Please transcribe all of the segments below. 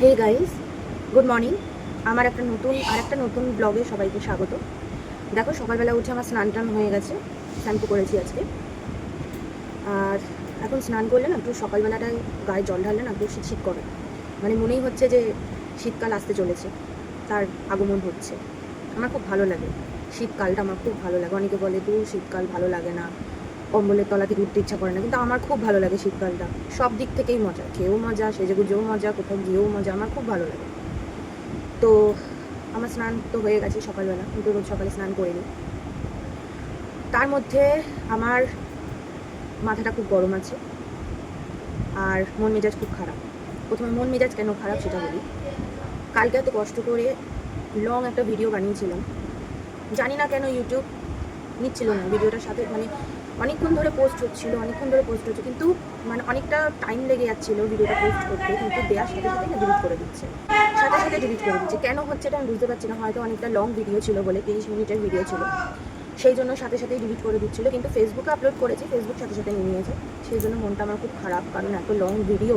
Hey guys, good morning. আমার একটা নতুন ব্লগে সবাইকে স্বাগত। দেখো, সকালবেলা উঠে আমার স্নান টান হয়ে গেছে, শ্যাম্পু করেছি আজকে। আর এখন স্নান করলে না একটু সকালবেলাটায় গায়ে জল ঢাললে না একটু শীত শীত করে, মানে মনেই হচ্ছে যে শীতকাল আসতে চলেছে, তার আগমন হচ্ছে। আমার খুব ভালো লাগে শীতকালটা, আমার খুব ভালো লাগে। অনেকে বলে দূর শীতকাল ভালো লাগে না, কম্বলের তলা থেকে উঠতে ইচ্ছা করে না, কিন্তু আমার খুব ভালো লাগে শীতকালটা। সব দিক থেকেই মজা, খেয়েও মজা, সেজেগুজেও মজা, কোথাও গিয়েও মজা, আমার খুব ভালো লাগে। তো আমার স্নান তো হয়ে গেছে সকালবেলা, কিন্তু রোজ সকালে স্নান করিনি। তার মধ্যে আমার মাথাটা খুব গরম আছে আর মন মেজাজ খুব খারাপ। প্রথমে মন মেজাজ কেন খারাপ সেটা বলি। কালকে এত কষ্ট করে লং একটা ভিডিও বানিয়েছিলাম, জানি না কেন ইউটিউব নিচ্ছিল না ভিডিওটার সাথে, মানে অনেকক্ষণ ধরে পোস্ট হচ্ছে, কিন্তু মানে অনেকটা টাইম লেগে যাচ্ছিলো ভিডিওটা পোস্ট করতে, কিন্তু দেওয়ার সাথে সাথে না ডিলিট করে দিচ্ছে, কেন হচ্ছে এটা আমি বুঝতে পারছি না। হয়তো অনেকটা লং ভিডিও ছিল বলে, 30 মিনিটের ভিডিও ছিল, সেই জন্য সাথে সাথেই ডিলিট করে দিচ্ছিলো। কিন্তু ফেসবুকে আপলোড করেছি, ফেসবুক সাথে সাথে নিয়ে নিয়েছে, সেই জন্য মনটা আমার খুব খারাপ। কারণ এত লং ভিডিও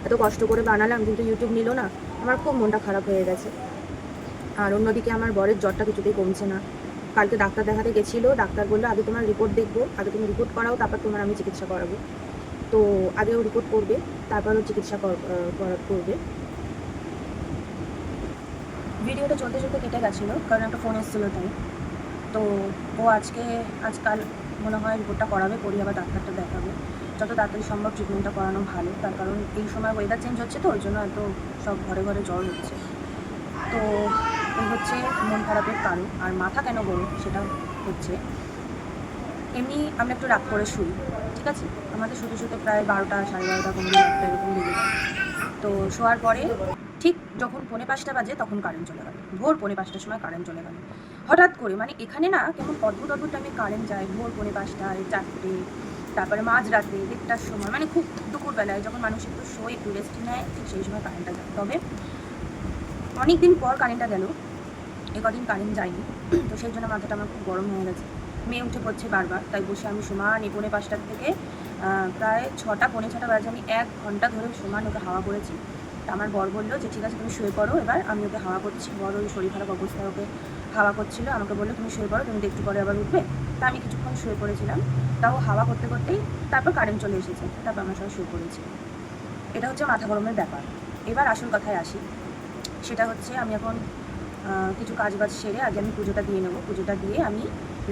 এত কষ্ট করে বানালাম, কিন্তু ইউটিউব নিল না, আমার খুব মনটা খারাপ হয়ে গেছে। আর অন্যদিকে আমার বরের জ্বরটা কিছুতেই কমছে না। কালকে ডাক্তার দেখাতে গেছিলো, ডাক্তার বললো আগে তোমার রিপোর্ট দেখবো, আগে তুমি রিপোর্ট করাও, তারপর তোমার আমি চিকিৎসা করাবো। তো আগেও রিপোর্ট করবে, তারপরও চিকিৎসা করবে। ভিডিওটা চলতে চলতে কেটে গেছিলো, কারণ একটা ফোন এসেছিলো তাই। তো ও আজকাল মনে হয় রিপোর্টটা করাবে, করিয়ে আবার ডাক্তারটা দেখাবে। যত তাড়াতাড়ি সম্ভব ট্রিটমেন্টটা করানো ভালো, তার কারণ এই সময় ওয়েদার চেঞ্জ হচ্ছে, তো ওই জন্য এত সব ঘরে ঘরে জ্বর হচ্ছে। তো এই হচ্ছে মন খারাপের কারণ। আর মাথা কেন গরম সেটা হচ্ছে, এমনি আমরা একটু রাত করে শুই, ঠিক আছে, আমাদের শুতে শুতে প্রায় 12টা, 12:30, কোনো দিন একটা এরকম লেগে যায়। তো শোয়ার পরে ঠিক যখন 4:45 বাজে তখন কারেন্ট চলে গেল, ভোর 4:45টার সময় কারেন্ট চলে গেল হঠাৎ করে। মানে এখানে না কেমন অদ্ভুত টাইমে কারেন্ট যায়, ভোর 4:45টায়, 4টে, তারপরে মাঝরাতে 1:30টার সময়, মানে খুব দুপুরবেলায় যখন মানুষ একটু শোয়, একটু রেস্ট নেয়, ঠিক সেই সময় কারেন্টটা যায়। তবে অনেক দিন পর কারেন্টটা গেল, কদিন কারেন্ট যায়নি, তো সেই জন্য মাথাটা আমার খুব গরম হয়ে গেছে। মেয়ে উঠে পড়ছে বারবার, তাই বসে আমি সমান 4:45 থেকে প্রায় 6টা, 6:45 বাজে আমি 1 ঘন্টা ধরে সমান ওকে হাওয়া করেছি। তা আমার বর বললো যে ঠিক আছে তুমি শুয়ে পড়ো, এবার আমি ওকে হাওয়া করছি। বর ওই শরীর খারাপ অবস্থায় ওকে হাওয়া করছিল, আমাকে বললো তুমি শুয়ে পড়ো, তুমি তো একটু পরে আবার উঠবে। তা আমি কিছুক্ষণ শুয়ে পড়েছিলাম, তাও হাওয়া করতে করতেই তারপর কারেন্ট চলে এসেছে, তারপর আমার সঙ্গে শুয়ে পড়েছি। এটা হচ্ছে মাথা গরমের ব্যাপার। এবার আসল কথায় আসি, সেটা হচ্ছে আমি এখন কিছু কাজবাজ সেরে আগে আমি পুজোটা দিয়ে নেবো। পুজোটা দিয়ে আমি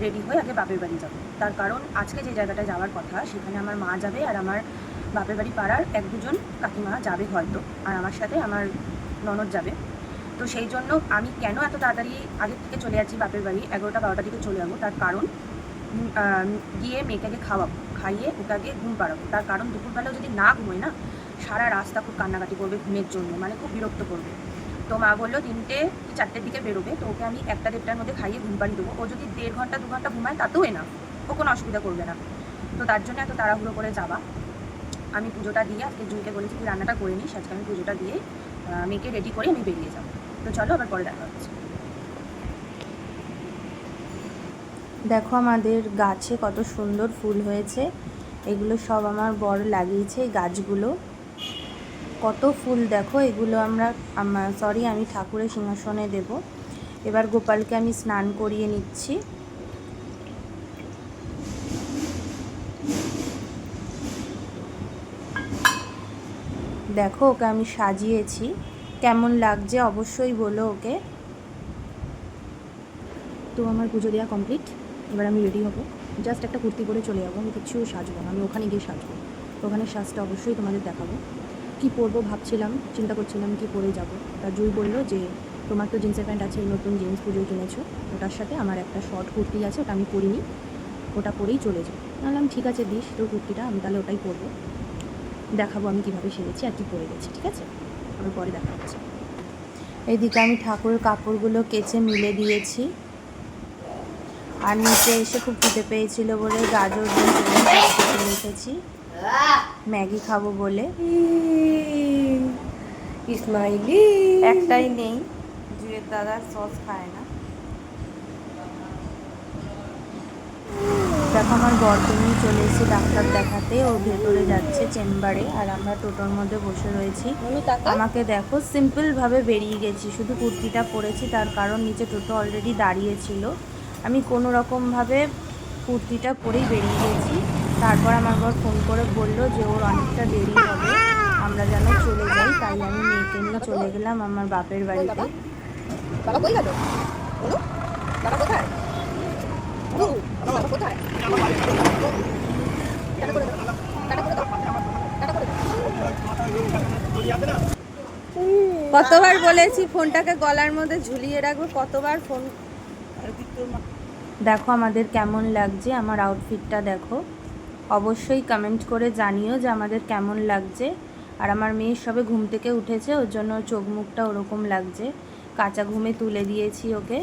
রেডি হয়ে আগে বাপের বাড়ি যাব। তার কারণ আজকে যে জায়গাটায় যাওয়ার কথা সেখানে আমার মা যাবে, আর আমার বাপের বাড়ি পাড়ার 1-2জন কাকিমা যাবে হয়তো, আর আমার সাথে আমার ননদ যাবে। তো সেই জন্য আমি কেন এত তাড়াতাড়ি আগের থেকে চলে যাচ্ছি বাপের বাড়ি, 11টা 12টার দিকে চলে যাবো, তার কারণ গিয়ে মেয়েকে আগে খাওয়াবো, খাইয়ে ওকে আগে ঘুম পাড়াবো। তার কারণ দুপুরবেলাও যদি না ঘুমোয় না, সারা রাস্তা খুব কান্নাকাটি করবে ঘুমের জন্য, মানে খুব বিরক্ত করবে। তো মা বললো 3টে কি 4টের দিকে বেরোবে, তো ওকে আমি 1টা-1:30টার মধ্যে খাইয়ে ঘুম পাড়িয়ে দেবো। ও যদি 1.5 ঘন্টা 2 ঘন্টা ঘুমায় তাতেও না, ও কোনো অসুবিধা করবে না। তো তার জন্য এত তাড়াহুড়ো করে যাওয়া। আমি পুজোটা দিয়ে আজকে জুইকে বলেছি তুই রান্নাটা করে নিস, আজকে আমি পুজোটা দিয়ে মেয়েকে রেডি করে আমি বেরিয়ে যাবো। তো চলো আবার পরে দেখা হচ্ছে। দেখো আমাদের গাছে কত সুন্দর ফুল হয়েছে, এগুলো সব আমার বর লাগিয়েছে। এই গাছগুলো কত ফুল দেখো, এগুলো আমি ঠাকুরের সিংহাসনে দেব। এবার গোপালকে আমি স্নান করিয়ে নিচ্ছি। দেখো ওকে আমি সাজিয়েছি, কেমন লাগছে অবশ্যই বলো ওকে। তো আমার পুজো দেওয়া কমপ্লিট, এবার আমি রেডি হবো। জাস্ট একটা কুর্তি পরে চলে যাবো, আমি কিছু সাজবো না, আমি ওখানে গিয়ে সাজবো। তো ওখানে সাজটা অবশ্যই তোমাদের দেখাবো। কি পরবো ভাবছিলাম, চিন্তা করছিলাম কি পরে যাব। তা জুই বললো যে তোমার তো জিন্সের প্যান্ট আছে, নতুন জিন্স পুজোয় কিনেছো, ওটার সাথে আমার একটা শর্ট কুর্তি আছে, ওটা আমি পরিনি, ওটা পরেই চলে যাই। বললাম ঠিক আছে দিস তোর কুর্তিটা, আমি তাহলে ওটাই পরবো, দেখাবো আমি কীভাবে সেরেছি আর কি পরে গেছি, ঠিক আছে, আমি পরে দেখা হচ্ছে। এইদিকে আমি ঠাকুরের কাপড়গুলো কেচে মিলে দিয়েছি, আর নিচে এসে খুব খিদে পেয়েছিল বলে গাজর দিয়ে রেখেছি ম্যাগি খাবো বলে। স্মাইলি একটাই নেই, জুয়ের দাদার সস খায় না। দেখো আমার বরকে নিয়ে চলে এসেছি ডাক্তার দেখাতে, ও ভেতরে যাচ্ছে চেম্বারে আর আমরা টোটোর মধ্যে বসে রয়েছি। আমাকে দেখো সিম্পলভাবে বেরিয়ে গেছি, শুধু কুর্তিটা পরেছি, তার কারণ নিচে টোটো অলরেডি দাঁড়িয়েছিল। আমি কোনো রকমভাবে কুর্তিটা পরেই বেরিয়ে গেছি। তারপর আমার বর ফোন করে বললো যে ওর অনেকটা দেরি হবে, আমরা যেন চলে যাই। তাই আমি মেয়েকে নিয়ে চলে গেলাম আমার বাপের বাড়িতে। কতবার বলেছি ফোনটাকে গলার মধ্যে ঝুলিয়ে রাখবো, কতবার ফোন। দেখো আমাদের কেমন লাগছে, আমার আউটফিটটা দেখো। অবশ্যই কমেন্ট করে জানিও যে আমাদের কেমন লাগছে। আর আমার মেয়ে সবে ঘুম থেকে উঠেছে, ওর জন্য চোখ মুখটা ওরকম লাগছে, কাঁচা ঘুমে তুলে দিয়েছি ওকে।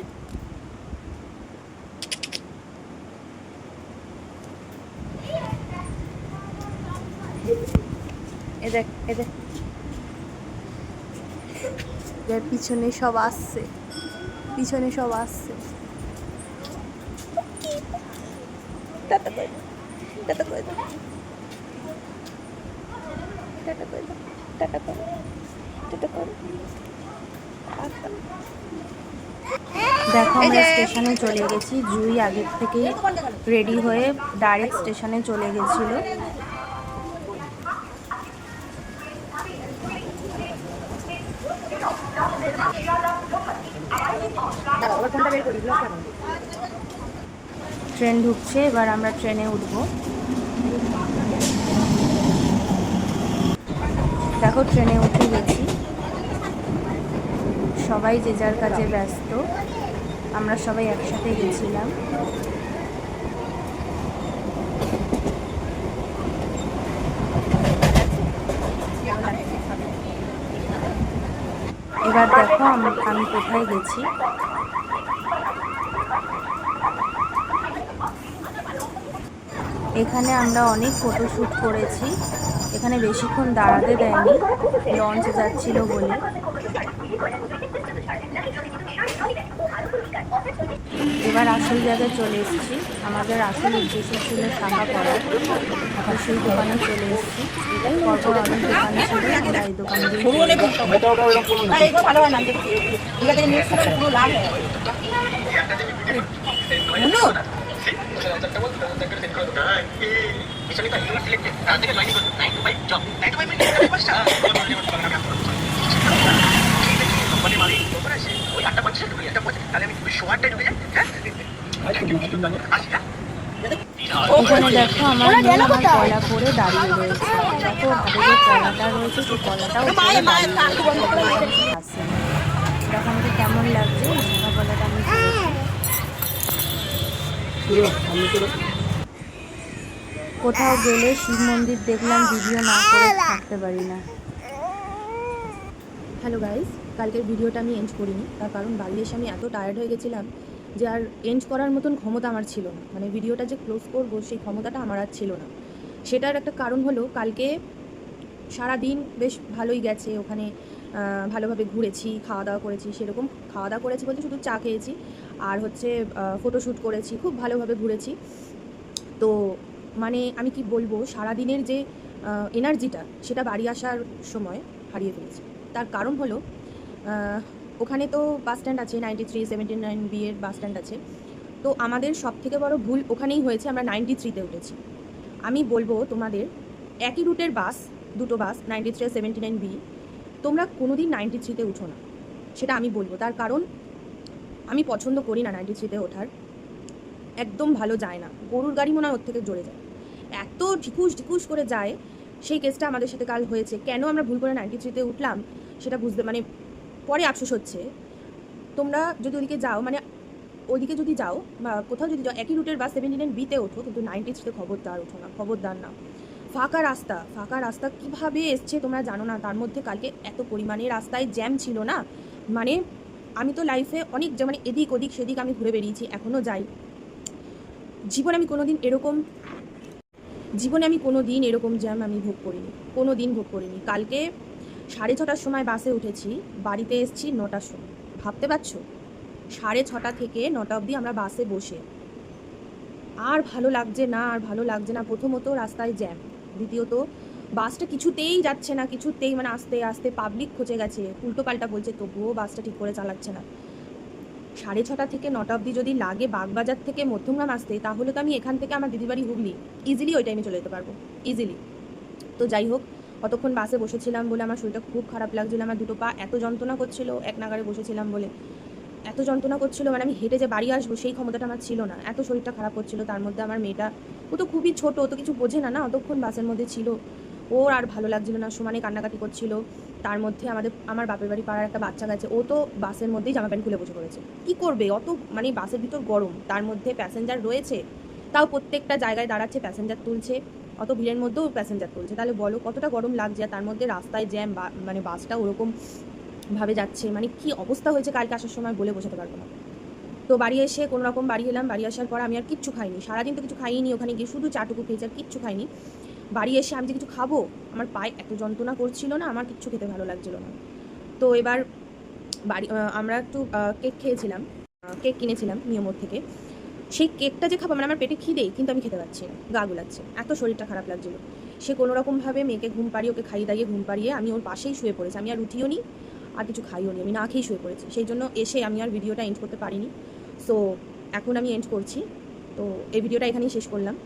এদের এদের পিছনে সব আসছে, পিছনে সব আসছে। টাটা করে দাও, টাটা করে দাও, টাটা করে দাও, টাটা করো, টাটা করো। দেখো আমরা স্টেশনে চলে গেছি। জুই আগের থেকেই রেডি হয়ে ডাইরেক্ট স্টেশনে চলে গেছিলো। ট্রেন ঢুকছে, এবার আমরা ট্রেনে উঠবো। দেখো ট্রেনে উঠে গেছি, সবাই যে যার কাজে ব্যস্ত, আমরা সবাই একসাথে গেছিলাম। এবার দেখো আমি কোথায় গেছি। এখানে আমরা অনেক ফটোশ্যুট করেছি, এখানে বেশিক্ষণ দাঁড়াতে দেয়নি, লঞ্চ যাচ্ছিল বলে। এবার আসল জায়গায় চলে এসেছি, আমাদের আসল উদ্দেশ্য ছিল শাখা পড়া, এখন সেই দোকানে চলে এসেছি। পরপর অনেক দোকান ছিল, আমরা এই দোকানে এখানে দেখো আমার মেয়ে আমার কলা পরে দাঁড়িয়ে রয়েছে। দেখো হাতে যে কলাটা রয়েছে সেই কলাটাও আসে। দেখো আমাকে কেমন লাগছে শাখা কলাটা আমি কোথাও গেলে শিব মন্দির দেখলাম, ভিডিও না করে থাকতে পারি না। হ্যালো গাইস, কালকের ভিডিওটা আমি এন্ড করিনি, তার কারণ বাড়ি এসে আমি এত টায়ার্ড হয়ে গেছিলাম যে আর এন্ড করার মতন ক্ষমতা আমার ছিল না। মানে ভিডিওটা যে ক্লোজ করবো সেই ক্ষমতাটা আমার আর ছিল না। সেটার একটা কারণ হলো কালকে সারা দিন বেশ ভালোই গেছে, ওখানে ভালোভাবে ঘুরেছি, খাওয়া দাওয়া করেছি। সেরকম খাওয়া দাওয়া করেছি বলতে শুধু চা খেয়েছি আর হচ্ছে ফটোশ্যুট করেছি, খুব ভালোভাবে ঘুরেছি। তো মানে আমি কি বলবো, সারাদিনের যে এনার্জিটা সেটা বাড়ি আসার সময় হারিয়ে ফেলেছি। তার কারণ হলো ওখানে তো বাস স্ট্যান্ড আছে, 93-79B এর বাস স্ট্যান্ড আছে। তো আমাদের সব থেকে বড় ভুল ওখানেই হয়েছে, আমরা 93-তে উঠেছি। আমি বলবো তোমাদের একই রুটের বাস, দুটো বাস 93 আর 79B, তোমরা কোনো দিন 93-তে উঠো না, সেটা আমি বলবো। তার কারণ আমি পছন্দ করি না 93-তে ওঠার, একদম ভালো যায় না। গরুর গাড়ি মনে হয় ওর থেকে জোরে যায়, এত ঢিকুস ঢিকুস করে যায়। সেই কেসটা আমাদের সাথে কাল হয়েছে। কেন আমরা ভুল করে 93-তে উঠলাম সেটা বুঝতে মানে পরে আফসোস হচ্ছে। তোমরা যদি ওদিকে যাও, মানে ওদিকে যদি যাও বা কোথাও যদি যাও, একই রুটের বাস 79B-তে ওঠো, কিন্তু 93-তে খবরদার ওঠো না, খবরদার না। ফাঁকা রাস্তা কীভাবে এসছে তোমরা জানো না। তার মধ্যে কালকে এত পরিমাণে রাস্তায় জ্যাম ছিল না, মানে আমি তো লাইফে অনেক মানে এদিক ওদিক সেদিক আমি ঘুরে বেরিয়েছি, এখনও যাই। জীবনে আমি কোনো দিন এরকম জ্যাম আমি ভোগ করিনি। কালকে 6:30টার সময় বাসে উঠেছি, বাড়িতে এসেছি 9টার সময়। ভাবতে পারছো, 6:30 থেকে 9টা অবধি আমরা বাসে বসে। আর ভালো লাগছে না, আর ভালো লাগছে না। প্রথমত রাস্তায় জ্যাম, দ্বিতীয়ত বাসটা কিছুতেই যাচ্ছে না, কিছুতেই মানে আস্তে আস্তে পাবলিক খচে গেছে, উল্টো পাল্টা বলছে, তবুও বাসটা ঠিক করে চালাচ্ছে না। 6:30 থেকে 9টা অবধি যদি লাগে বাগবাজার থেকে মধ্যমগ্রাম আসতে, তাহলে তো আমি এখান থেকে আমার দিদির বাড়ি হুগলি ইজিলি ওই টাইমে চলে যেতে পারবো, ইজিলি। তো যাই হোক, অতক্ষণ বাসে বসেছিলাম বলে আমার শরীরটা খুব খারাপ লাগছিলো, আমার দুটো পা এত যন্ত্রণা করছিল, এক নাগারে বসেছিলাম বলে এত যন্ত্রণা করছিল, মানে আমি হেঁটে যে বাড়ি আসবো সেই ক্ষমতাটা আমার ছিল না, এত শরীরটা খারাপ করছিল। তার মধ্যে আমার মেয়েটা, ও তো খুবই ছোট, ও তো কিছু বোঝে না, না অতক্ষণ বাসের মধ্যে ছিল, ওর আর ভালো লাগছিল না, সমানে কান্নাকাটি করছিল। তার মধ্যে আমার বাপের বাড়ি পাড়ার একটা বাচ্চা গেছে, ও তো বাসের মধ্যেই জামা প্যান্ট খুলে বসে পড়েছে। কি করবে, অত মানে বাসের ভিতর গরম, তার মধ্যে প্যাসেঞ্জার রয়েছে, তাও প্রত্যেকটা জায়গায় দাঁড়াচ্ছে, প্যাসেঞ্জার তুলছে, অত ভিড়ের মধ্যেও প্যাসেঞ্জার তুলছে, তাহলে বলো কতটা গরম লাগছে। আর তার মধ্যে রাস্তায় জ্যাম, মানে বাসটা ওরকম ভাবে যাচ্ছে, মানে কি অবস্থা হয়েছে কালকে আসার সময় বলে বোঝাতে পারবো না। তো বাড়ি এসে কোনো রকম বাড়ি এলাম, বাড়ি আসার পর আমি আর কিচ্ছু খাইনি, সারাদিন তো কিছু খাইনি, ওখানে গিয়ে শুধু চাটুকু খেয়েছি, আর কিচ্ছু খাইনি। বাড়ি এসে আমি যে কিছু খাবো, আমার পায়ে এত যন্ত্রণা করছিল না, আমার কিচ্ছু খেতে ভালো লাগছিল না। তো এবার আমরা একটু কেক খেয়েছিলাম, কেক কিনেছিলাম নিয়মোর থেকে। সেই কেকটা যে খাবো, মানে আমার পেটে খিদেই, কিন্তু আমি খেতে পারছি না, গা গুলাচ্ছে, এত শরীরটা খারাপ লাগছিল। সে কোনো রকমভাবে মেয়েকে ঘুম পাড়িয়ে, ওকে খাইয়ে দাইয়ে ঘুম পাড়িয়ে আমি ওর পাশেই শুয়ে পড়েছি, আমি আর উঠিও নি, আর কিছু খাইও নি, আমি না খেয়েই শুয়ে পড়েছি। সেই জন্য এসে আমি আর ভিডিওটা এন্ড করতে পারিনি। সো এখন আমি এন্ড করছি। তো এই ভিডিওটা এখানেই শেষ করলাম।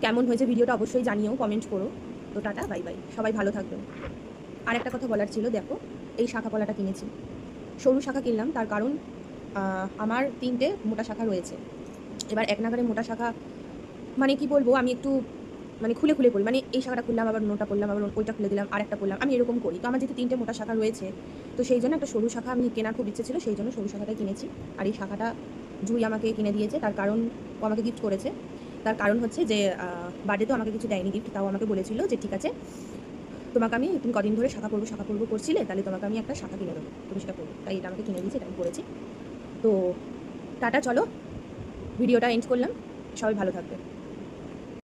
কেমন হয়েছে ভিডিওটা অবশ্যই জানিও, কমেন্ট করো। তো টাটা, বাই বাই, সবাই ভালো থাকবেন। আর একটা কথা বলার ছিল, দেখো এই শাখা পলাটা কিনেছি, সরু শাখা কিনলাম, তার কারণ আমার 3টে মোটা শাখা রয়েছে। এবার এক নাগারে মোটা শাখা, মানে কি বলবো, আমি একটু মানে খুলে খুলে পড়ি, মানে এই শাখাটা খুললাম, আবার অন্যটা পড়লাম, আবার ওইটা খুলে দিলাম, আর একটা পড়লাম, আমি এরকম করি। তো আমার যেহেতু 3টে মোটা শাখা রয়েছে, তো সেই জন্য একটা সরু শাখা আমি কেনার খুব ইচ্ছে ছিল, সেই জন্য সরু শাখাটাই কিনেছি। আর এই শাখাটা জুই আমাকে কিনে দিয়েছে, তার কারণ ও আমাকে গিফট করেছে। তার কারণ হচ্ছে যে বার্থডেতেও আমাকে কিছু দেয়নি গিফট, তাও আমাকে বলেছিল যে ঠিক আছে, তুমি কদিন ধরে শাখা পড়বো করছিলে, তাহলে তোমাকে আমি একটা শাখা কিনে দেবো, তুমি সেটা করবো, তাই এটা আমাকে কিনে দিয়েছে, এটা আমি করেছি। তো টাটা, চলো ভিডিওটা এন্ড করলাম, সবাই ভালো থাকবে।